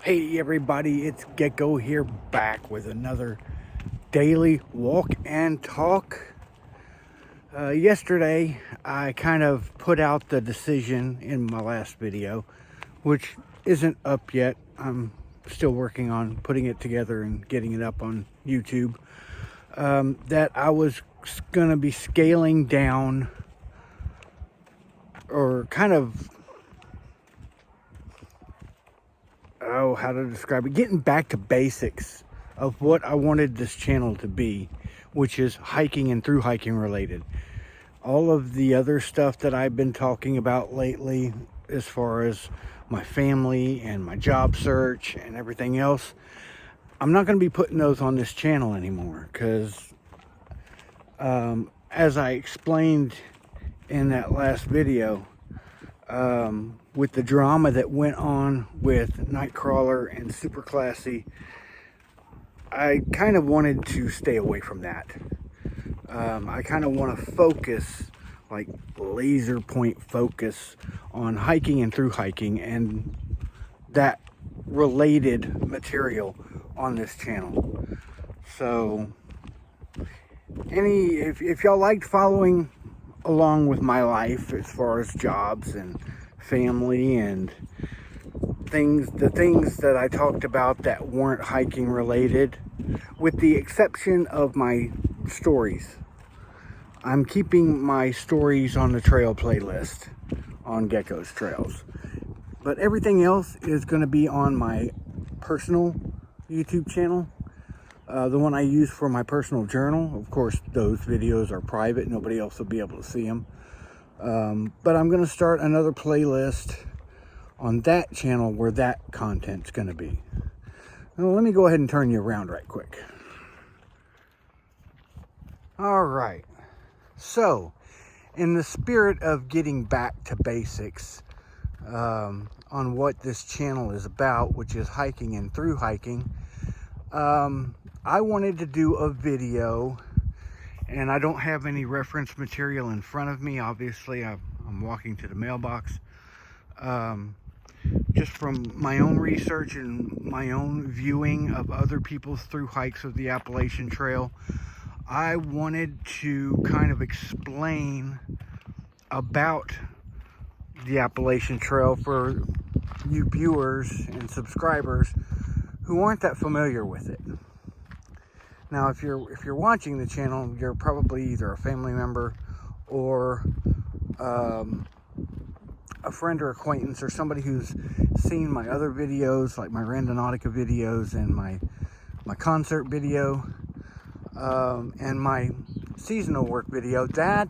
Hey everybody, it's Gecko here, back with another daily walk and talk. Yesterday I kind of put out the decision in my last video, which isn't up yet. I'm still working on putting it together and getting it up on YouTube, that I was going to be scaling down, or kind of, how to describe it, getting back to basics of what I wanted this channel to be, which is hiking and through hiking related. All of the other stuff that I've been talking about lately, as far as my family and my job search and everything else, I'm not going to be putting those on this channel anymore, because as I explained in that last video, with the drama that went on with Nightcrawler and Super Classy, I kind of wanted to stay away from that. I kind of want to focus, like laser point focus, on hiking and through hiking and that related material on this channel. So if y'all liked following along with my life as far as jobs and family and the things that I talked about that weren't hiking related, with the exception of my stories, I'm keeping my stories on the trail playlist on Gecko's Trails, but everything else is going to be on my personal YouTube channel, the one I use for my personal journal. Of course, those videos are private, nobody else will be able to see them. But I'm going to start another playlist on that channel where that content's going to be. Now, let me go ahead and turn you around right quick. All right. So, in the spirit of getting back to basics, on what this channel is about, which is hiking and through hiking, I wanted to do a video, and I don't have any reference material in front of me. Obviously, I'm walking to the mailbox. Just from my own research and my own viewing of other people's through hikes of the Appalachian Trail, I wanted to kind of explain about the Appalachian Trail for you viewers and subscribers who aren't that familiar with it. Now, if you're watching the channel, you're probably either a family member or a friend or acquaintance, or somebody who's seen my other videos, like my Randonautica videos and my concert video, and my seasonal work video. That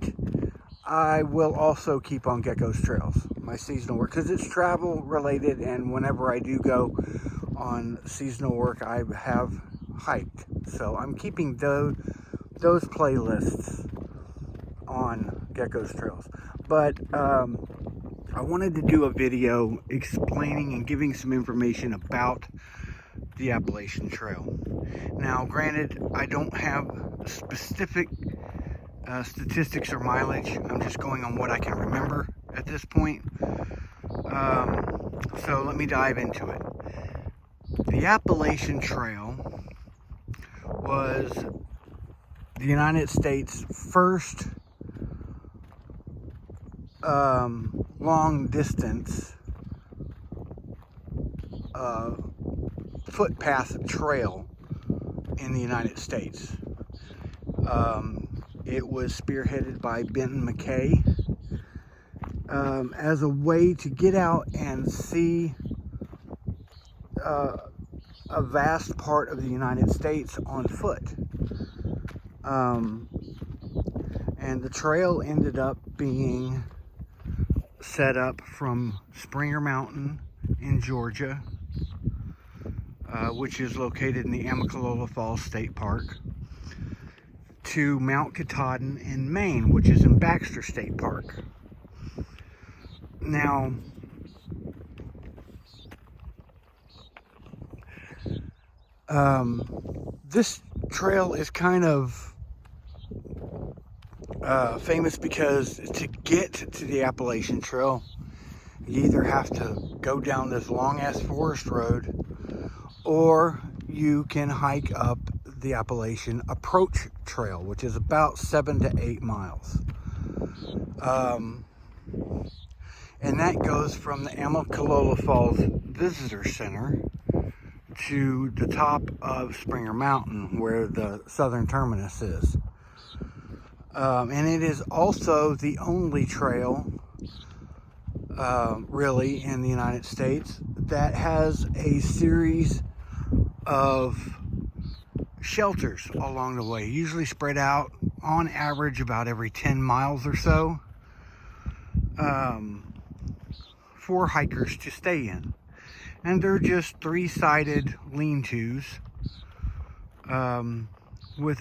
I will also keep on Gecko's Trails, my seasonal work, because it's travel related, and whenever I do go on seasonal work, I have hiked. So I'm keeping those playlists on Gecko's Trails. But I wanted to do a video explaining and giving some information about the Appalachian Trail. Now, granted, I don't have specific statistics or mileage. I'm just going on what I can remember at this point. So let me dive into it. The Appalachian Trail was the United States' first long distance footpath trail in the United States. It was spearheaded by Benton McKay as a way to get out and see a vast part of the United States on foot. And the trail ended up being set up from Springer Mountain in Georgia, which is located in the Amicalola Falls State Park, to Mount Katahdin in Maine, which is in Baxter State Park. Now, this trail is kind of famous because to get to the Appalachian Trail, you either have to go down this long ass forest road, or you can hike up the Appalachian Approach Trail, which is about 7 to 8 miles. And that goes from the Amicalola Falls Visitor Center to the top of Springer Mountain, where the southern terminus is. And it is also the only trail, really, in the United States that has a series of shelters along the way, usually spread out on average about every 10 miles or so, for hikers to stay in. And they're just 3-sided lean-tos, with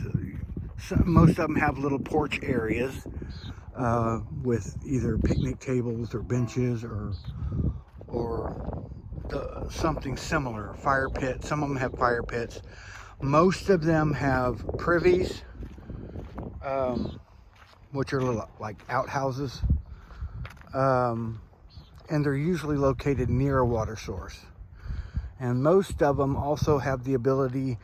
most of them have little porch areas, with either picnic tables or benches or something similar, fire pits. Some of them have fire pits. Most of them have privies, which are little like outhouses, and they're usually located near a water source. And most of them also have the ability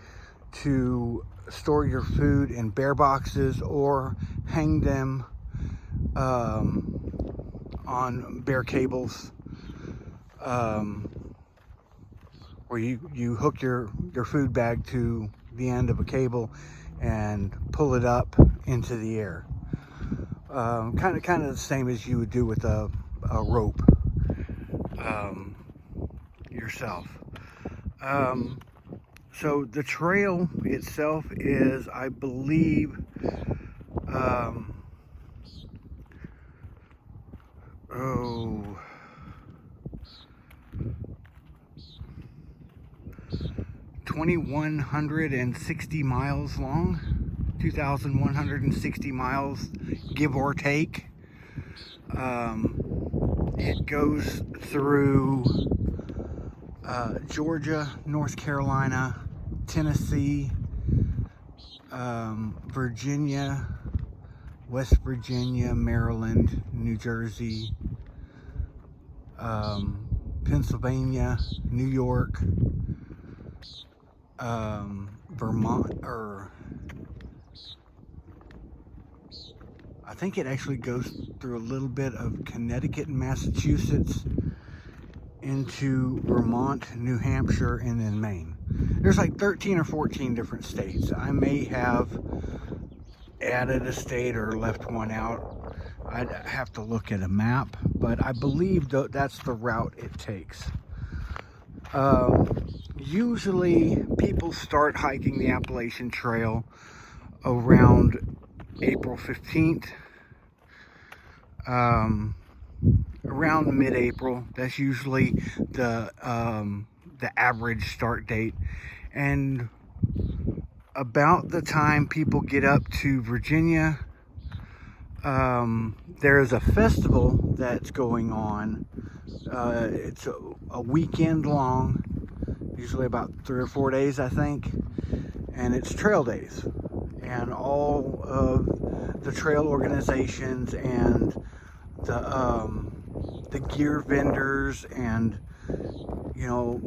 to store your food in bear boxes or hang them on bear cables, where you hook your food bag to the end of a cable and pull it up into the air. Kind of the same as you would do with a rope yourself. So the trail itself is, I believe, 2,160 miles long, 2,160 miles, give or take. It goes through Georgia, North Carolina, Tennessee, Virginia, West Virginia, Maryland, New Jersey, Pennsylvania, New York, Vermont, or I think it actually goes through a little bit of Connecticut and Massachusetts into Vermont, New Hampshire, and then Maine. There's like 13 or 14 different states. I may have added a state or left one out. I'd have to look at a map, but I believe that's the route it takes. Usually people start hiking the Appalachian Trail around April 15th, around mid-April. That's usually the average start date. And about the time people get up to Virginia, there's a festival that's going on. It's a weekend long, usually about 3 or 4 days, I think, and it's trail days. And all of the trail organizations and the gear vendors and, you know,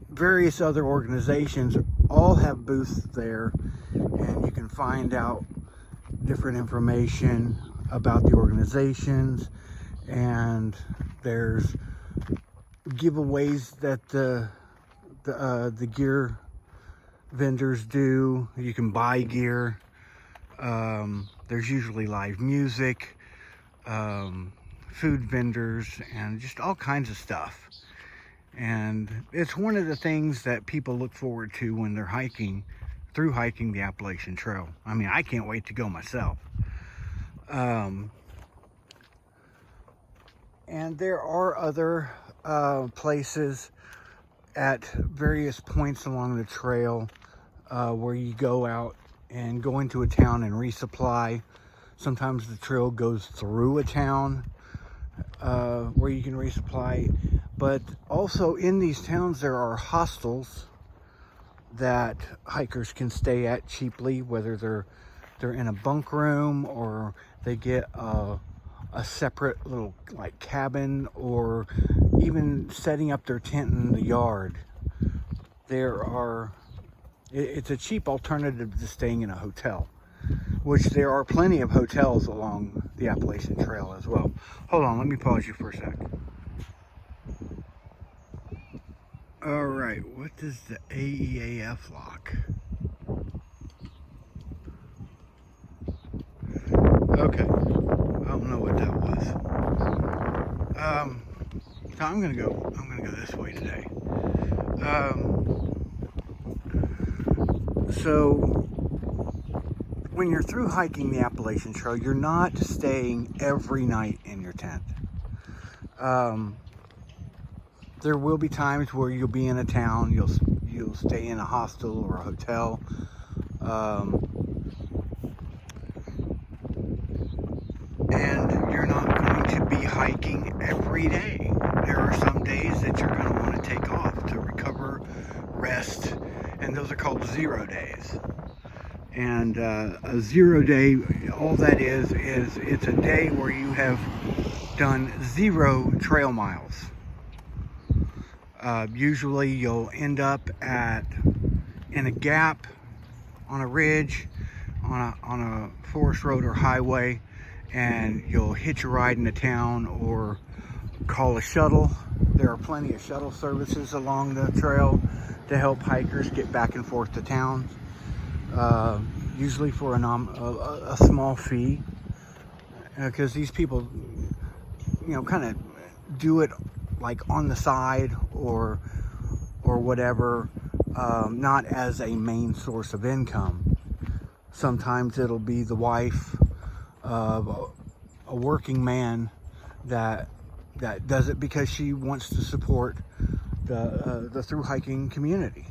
various other organizations all have booths there, and you can find out different information about the organizations, and there's giveaways that the gear vendors do. You can buy gear. There's usually live music, food vendors, and just all kinds of stuff. And it's one of the things that people look forward to when they're hiking the Appalachian Trail. I mean, I can't wait to go myself. And there are other places at various points along the trail where you go out and go into a town and resupply. Sometimes the trail goes through a town where you can resupply. But also in these towns there are hostels that hikers can stay at cheaply, whether they're in a bunk room or they get a separate little like cabin, or even setting up their tent in the yard it's a cheap alternative to staying in a hotel, which there are plenty of hotels along the Appalachian Trail as well. Hold on, let me pause you for a sec. All right, what does the AEAF lock? Okay, I don't know what that was. So I'm gonna go this way today. So when you're through hiking the Appalachian Trail, you're not staying every night in your tent. There will be times where you'll be in a town, you'll stay in a hostel or a hotel. And you're not going to be hiking every day. There are some days that you're going to want to take off to recover, rest, and those are called 0 days. And a 0 day, all that is it's a day where you have done 0 trail miles. Usually you'll end up in a gap, on a ridge, on a forest road or highway, and you'll hitch a ride into town or call a shuttle. There are plenty of shuttle services along the trail to help hikers get back and forth to town, usually for a small fee, because these people, kind of do it like on the side or whatever, not as a main source of income. Sometimes it'll be the wife of a working man that does it because she wants to support the through hiking community,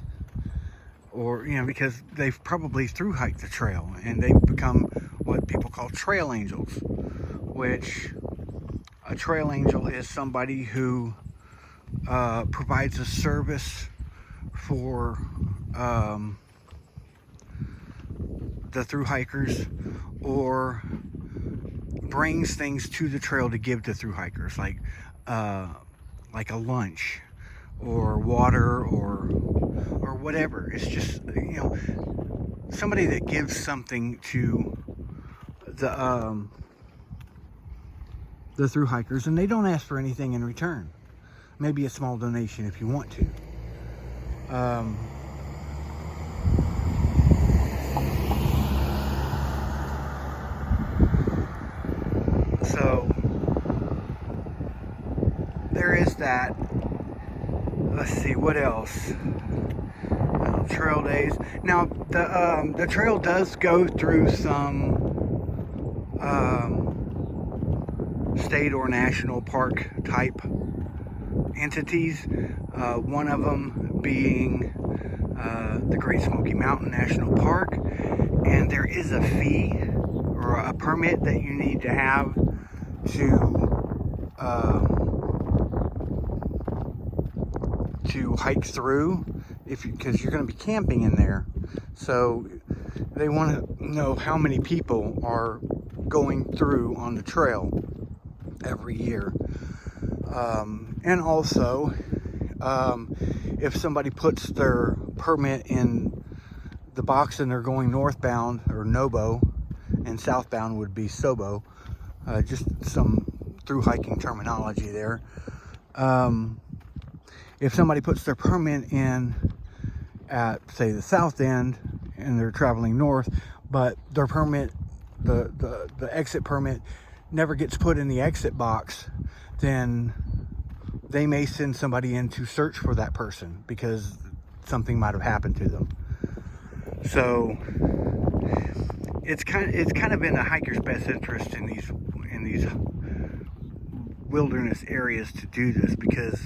or because they've probably through hiked the trail and they've become what people call trail angels, which a trail angel is somebody who provides a service for the through hikers, or brings things to the trail to give to through hikers, like a lunch or water or whatever. It's just somebody that gives something to the through hikers, and they don't ask for anything in return. Maybe a small donation if you want to. So there is that. Let's see, what else? Trail days. Now the trail does go through some state or national park type entities. One of them being the Great Smoky Mountain National Park, and there is a fee or a permit that you need to have to hike through, because you're going to be camping in there. So they want to know how many people are going through on the trail every year. And also, if somebody puts their permit in the box and they're going northbound, or NOBO, and southbound would be SOBO, just some through hiking terminology there. If somebody puts their permit in at, say, the south end, and they're traveling north, but their permit, the exit permit, never gets put in the exit box, then they may send somebody in to search for that person because something might have happened to them. So it's kind of in the hiker's best interest in these wilderness areas to do this, because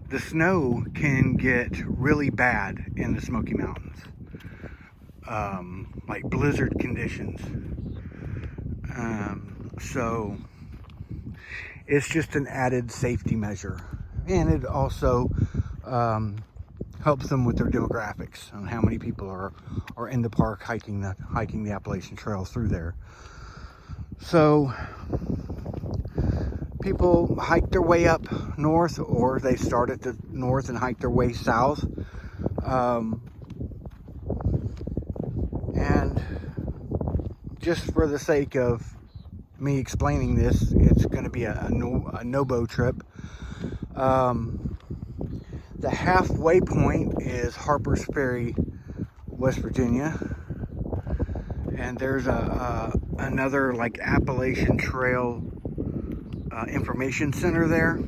the snow can get really bad in the Smoky Mountains, like blizzard conditions. So it's just an added safety measure, and it also helps them with their demographics on how many people are in the park hiking the Appalachian Trail through there. So people hike their way up north, or they start at the north and hike their way south. And just for the sake of me explaining this, it's going to be a no-bow trip. The halfway point is Harper's Ferry, West Virginia, and there's another like Appalachian Trail information center there,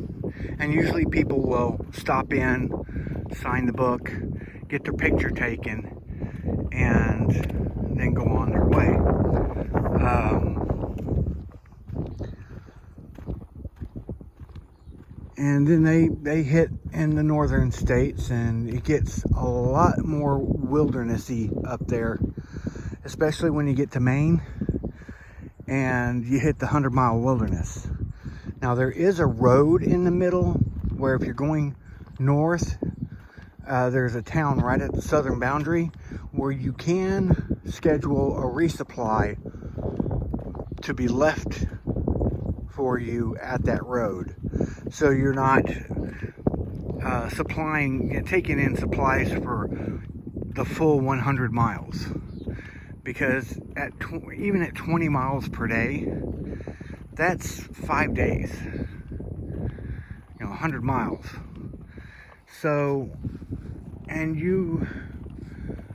and usually people will stop in, sign the book, get their picture taken, and then go on their way. And then they hit in the northern states, and it gets a lot more wildernessy up there, especially when you get to Maine and you hit the 100-mile wilderness. Now there is a road in the middle where if you're going north, there's a town right at the southern boundary where you can schedule a resupply to be left for you at that road. So you're not taking in supplies for the full 100 miles. Because even at 20 miles per day, that's 5 days. 100 miles. So,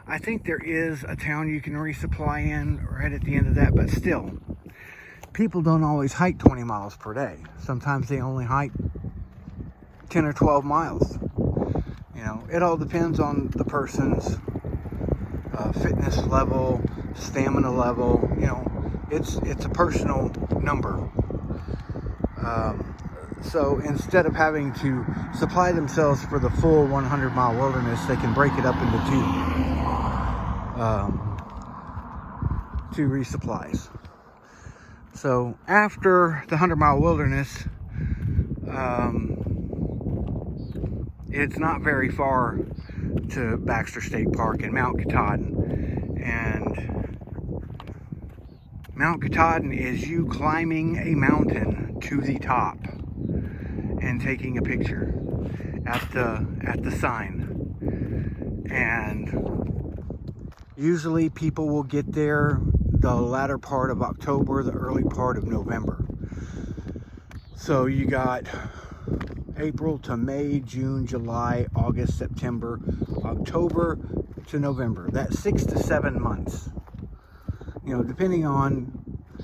I think there is a town you can resupply in right at the end of that, but still, people don't always hike 20 miles per day. Sometimes they only hike 10 or 12 miles. It all depends on the person's fitness level, stamina level. It's a personal number. So instead of having to supply themselves for the full 100-mile wilderness, they can break it up into two resupplies. So after the 100-mile wilderness, it's not very far to Baxter State Park and Mount Katahdin. And Mount Katahdin is you climbing a mountain to the top and taking a picture at the sign. And usually people will get there the latter part of October, the early part of November. So you got April to May, June, July, August, September, October to November. That's 6 to 7 months. Depending on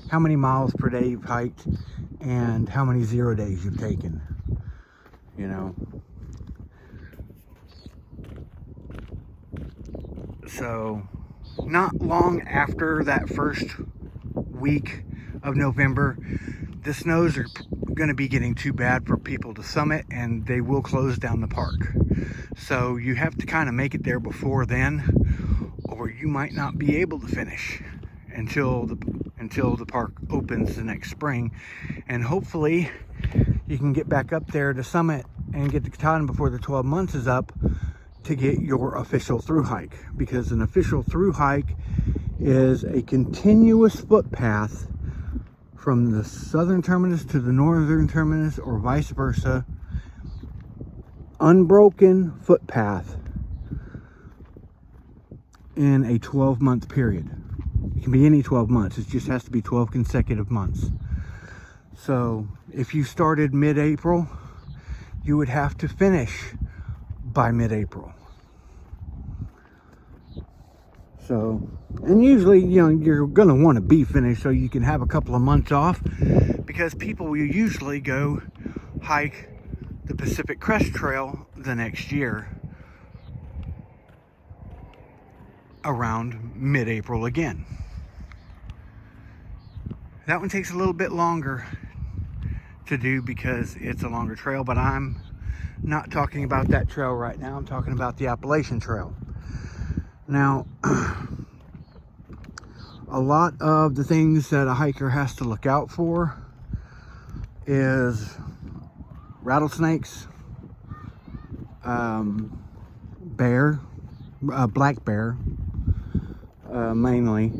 how many miles per day you've hiked and how many 0 days you've taken. So not long after that first week of November, the snows are going to be getting too bad for people to summit, and they will close down the park. So you have to kind of make it there before then, or you might not be able to finish until the park opens the next spring. And hopefully you can get back up there to summit and get to Katahdin before the 12 months is up to get your official through hike, because an official through hike is a continuous footpath from the southern terminus to the northern terminus, or vice versa. Unbroken footpath in a 12-month period. It can be any 12 months. It just has to be 12 consecutive months. So if you started mid-April, you would have to finish by mid-April. So, and usually, you're going to want to be finished so you can have a couple of months off, because people will usually go hike the Pacific Crest Trail the next year around mid-April again. That one takes a little bit longer to do because it's a longer trail, but I'm not talking about that trail right now. I'm talking about the Appalachian Trail. Now, a lot of the things that a hiker has to look out for is rattlesnakes, bear, black bear, mainly,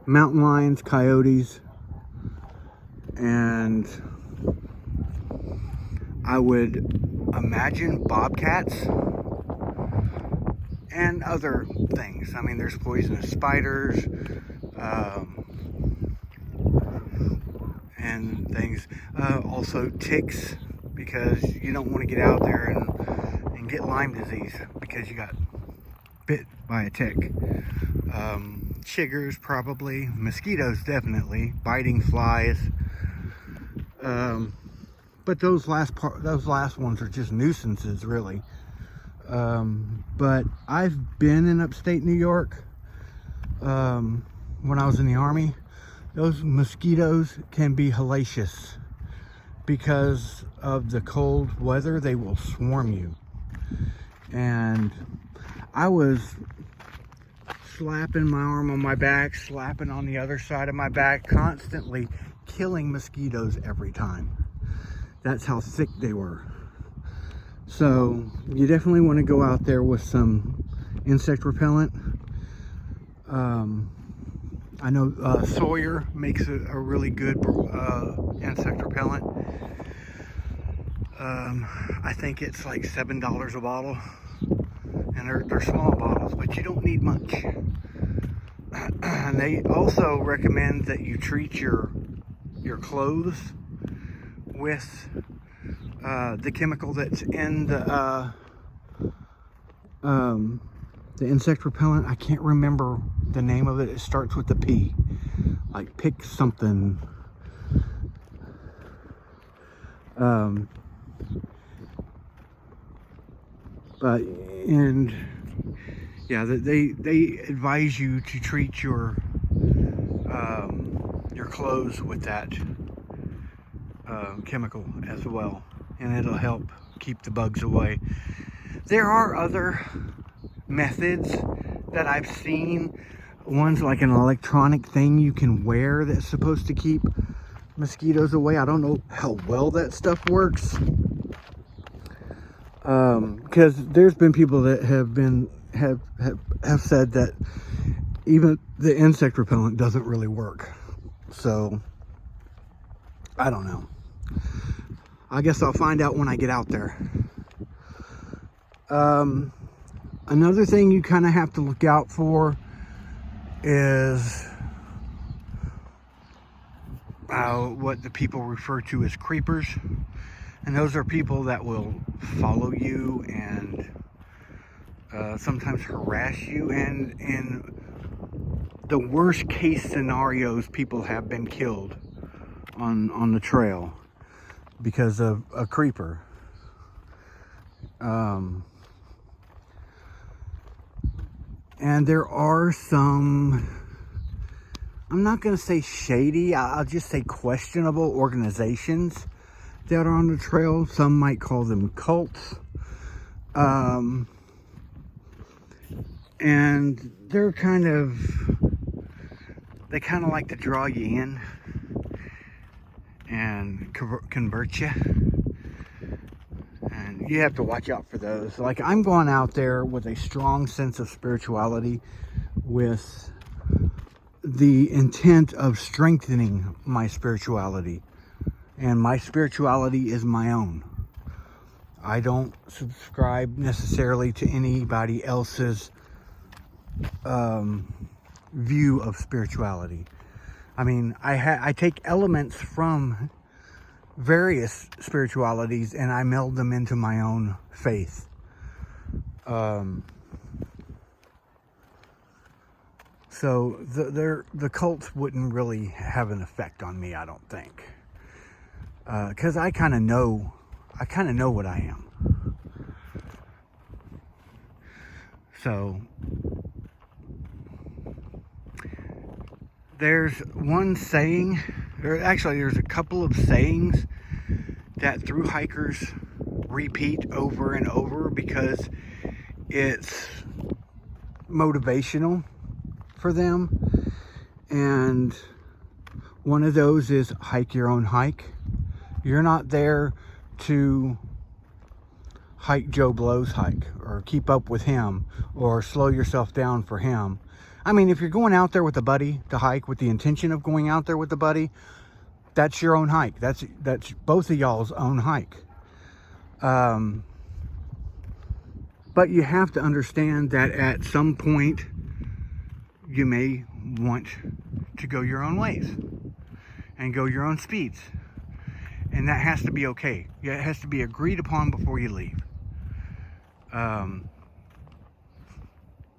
mountain lions, coyotes, and I would imagine bobcats and other things. I mean, there's poisonous spiders and things. Also ticks, because you don't want to get out there and get Lyme disease because you got bit by a tick. Chiggers probably, mosquitoes definitely, biting flies. But those last ones are just nuisances, really. But I've been in upstate New York when I was in the Army. Those mosquitoes can be hellacious because of the cold weather. They will swarm you. And I was slapping my arm on my back, slapping on the other side of my back, constantly killing mosquitoes every time. That's how thick they were. So you definitely want to go out there with some insect repellent. I know Sawyer makes a really good insect repellent. I think it's like $7 a bottle, and they're small bottles, but you don't need much. And they also recommend that you treat your clothes with the chemical that's in the insect repellent. I can't remember the name of it. It starts with the P, like pick something. But yeah, they advise you to treat your clothes with that chemical as well, and it'll help keep the bugs away. There are other methods that I've seen. One's like an electronic thing you can wear that's supposed to keep mosquitoes away. I don't know how well that stuff works, because there's been people that have said that even the insect repellent doesn't really work. So I don't know. I guess I'll find out when I get out there. Another thing you kind of have to look out for is what the people refer to as creepers. And those are people that will follow you and sometimes harass you. And in the worst case scenarios, people have been killed on the trail because of a creeper. And there are some, I'm not going to say shady, I'll just say questionable organizations that are on the trail. Some might call them cults. And they kind of like to draw you in and convert you. And you have to watch out for those. Like, I'm going out there with a strong sense of spirituality, with the intent of strengthening my spirituality. And my spirituality is my own. I don't subscribe necessarily to anybody else's view of spirituality. I mean, I take elements from various spiritualities and I meld them into my own faith. So the cults wouldn't really have an effect on me, I don't think, because I kind of know what I am. So there's one saying, there's a couple of sayings that thru hikers repeat over and over because it's motivational for them. And one of those is hike your own hike. You're not there to hike Joe Blow's hike or keep up with him or slow yourself down for him. I mean, if you're going out there with a buddy to hike with the intention of going out there with a buddy, that's your own hike. That's both of y'all's own hike. But you have to understand that at some point you may want to go your own ways and go your own speeds. And that has to be okay. It has to be agreed upon before you leave.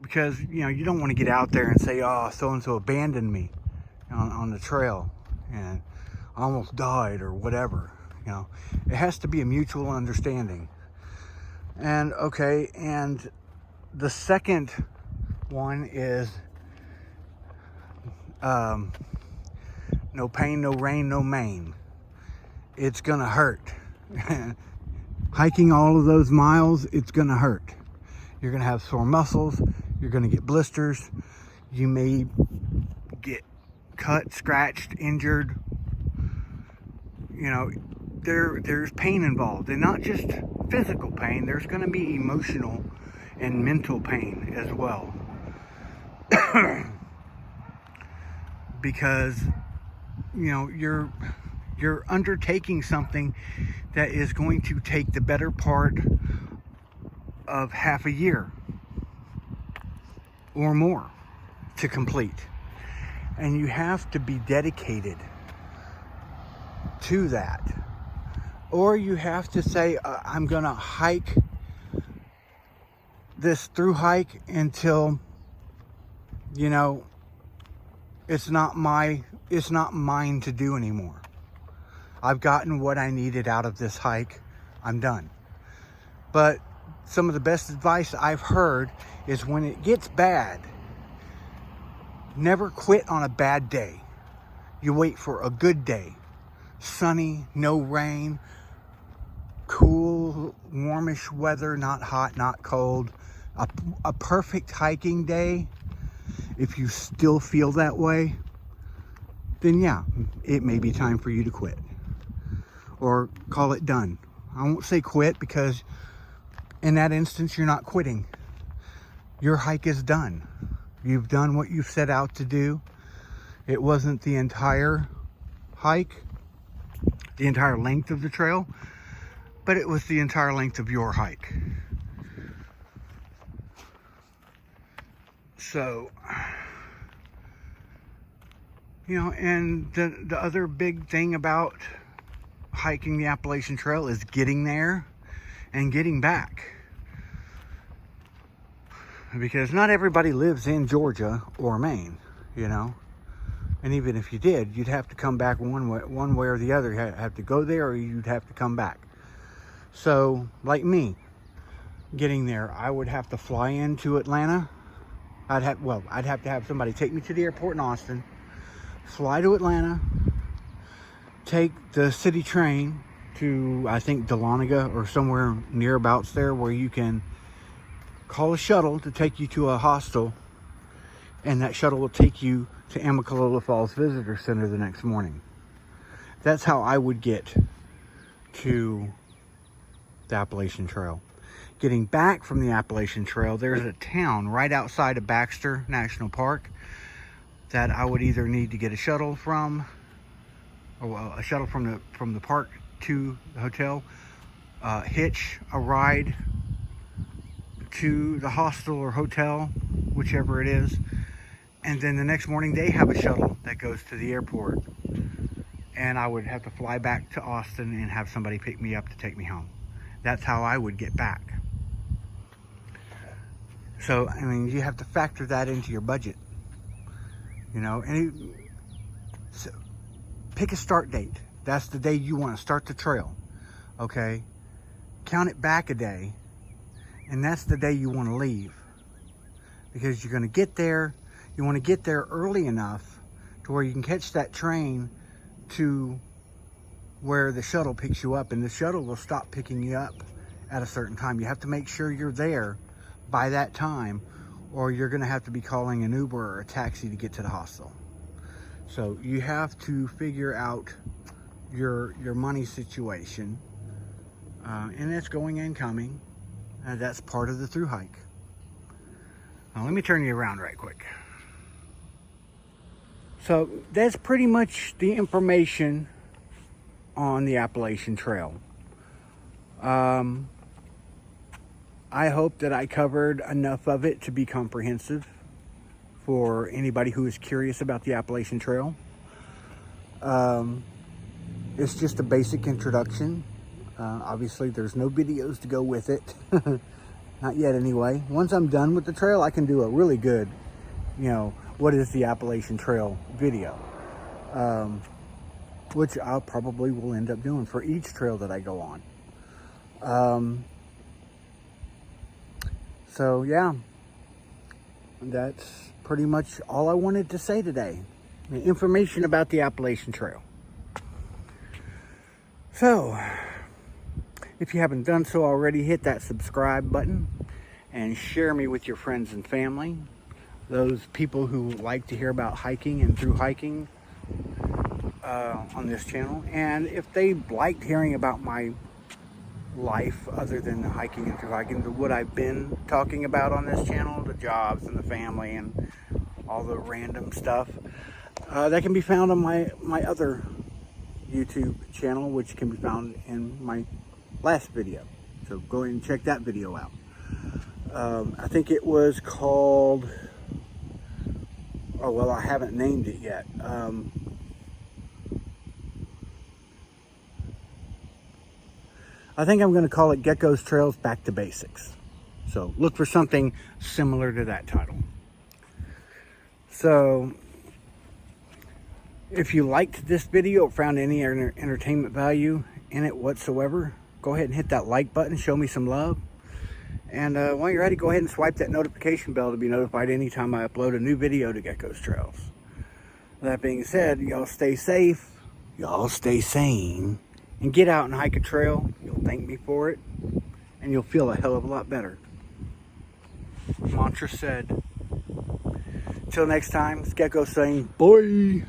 Because, you know, you don't want to get out there and say, oh, so-and-so abandoned me on the trail and I almost died or whatever. You know, it has to be a mutual understanding. And okay, and the second one is no pain, no rain, no main. It's gonna hurt. Hiking all of those miles, it's gonna hurt. You're gonna have sore muscles, you're gonna get blisters, you may get cut, scratched, injured. You know, there's pain involved, and not just physical pain. There's going to be emotional and mental pain as well. Because, you know, you're undertaking something that is going to take the better part of half a year or more to complete. And you have to be dedicated to that. Or you have to say, I'm gonna hike this through hike until, you know, it's not mine to do anymore. I've gotten what I needed out of this hike. I'm done. But some of the best advice I've heard is when it gets bad, never quit on a bad day. You wait for a good day. Sunny, no rain, cool, warmish weather, not hot, not cold. A perfect hiking day. If you still feel that way, then yeah, it may be time for you to quit or call it done. I won't say quit, because in that instance, you're not quitting. Your hike is done. You've done what you set out to do. It wasn't the entire hike, the entire length of the trail, but it was the entire length of your hike. So, you know, and the other big thing about hiking the Appalachian Trail is getting there and getting back. Because not everybody lives in Georgia or Maine, you know. And even if you did, you'd have to come back one way or the other. You'd have to go there, or you'd have to come back. So, like me, getting there, I would have to fly into Atlanta. I'd have to have somebody take me to the airport in Austin, fly to Atlanta, take the city train to, I think, Dahlonega or somewhere nearabouts there, where you can call a shuttle to take you to a hostel, and that shuttle will take you to Amicalola Falls Visitor Center the next morning. That's how I would get to the Appalachian Trail. Getting back from the Appalachian Trail, there's a town right outside of Baxter National Park that I would either need to get a shuttle from, or a shuttle from the park to the hotel, hitch a ride to the hostel or hotel, whichever it is, and then the next morning they have a shuttle that goes to the airport, and I would have to fly back to Austin and have somebody pick me up to take me home. That's how I would get back. So, I mean, you have to factor that into your budget, you know. And so pick a start date. That's the day you want to start the trail, okay? Count it back a day, and that's the day you want to leave, because you're going to get there. You want to get there early enough to where you can catch that train to where the shuttle picks you up, and the shuttle will stop picking you up at a certain time. You have to make sure you're there by that time, or you're going to have to be calling an Uber or a taxi to get to the hostel. So you have to figure out your money situation, and it's going and coming. That's part of the through hike. Now let me turn you around right quick. So that's pretty much the information on the Appalachian Trail. I hope that I covered enough of it to be comprehensive for anybody who is curious about the Appalachian Trail. It's just a basic introduction. Obviously, there's no videos to go with it. Not yet, anyway. Once I'm done with the trail, I can do a really good, what is the Appalachian Trail video. Which I probably will end up doing for each trail that I go on. So, yeah. That's pretty much all I wanted to say today. The information about the Appalachian Trail. So, if you haven't done so already, hit that subscribe button and share me with your friends and family. Those people who like to hear about hiking and through hiking on this channel. And if they liked hearing about my life other than the hiking and through hiking, what I've been talking about on this channel, the jobs and the family and all the random stuff, that can be found on my other YouTube channel, which can be found in my last video. So go ahead and check that video out. I think it was called, oh well, I haven't named it yet. I think I'm going to call it Gecko's Trails Back to Basics. So look for something similar to that title. So if you liked this video or found any entertainment value in it whatsoever, go ahead and hit that like button, show me some love. And while you're at it, go ahead and swipe that notification bell to be notified anytime I upload a new video to Gecko's Trails. That being said, y'all stay safe, y'all stay sane, and get out and hike a trail. You'll thank me for it, and you'll feel a hell of a lot better. Mantra said. Till next time, it's Gecko saying, bye.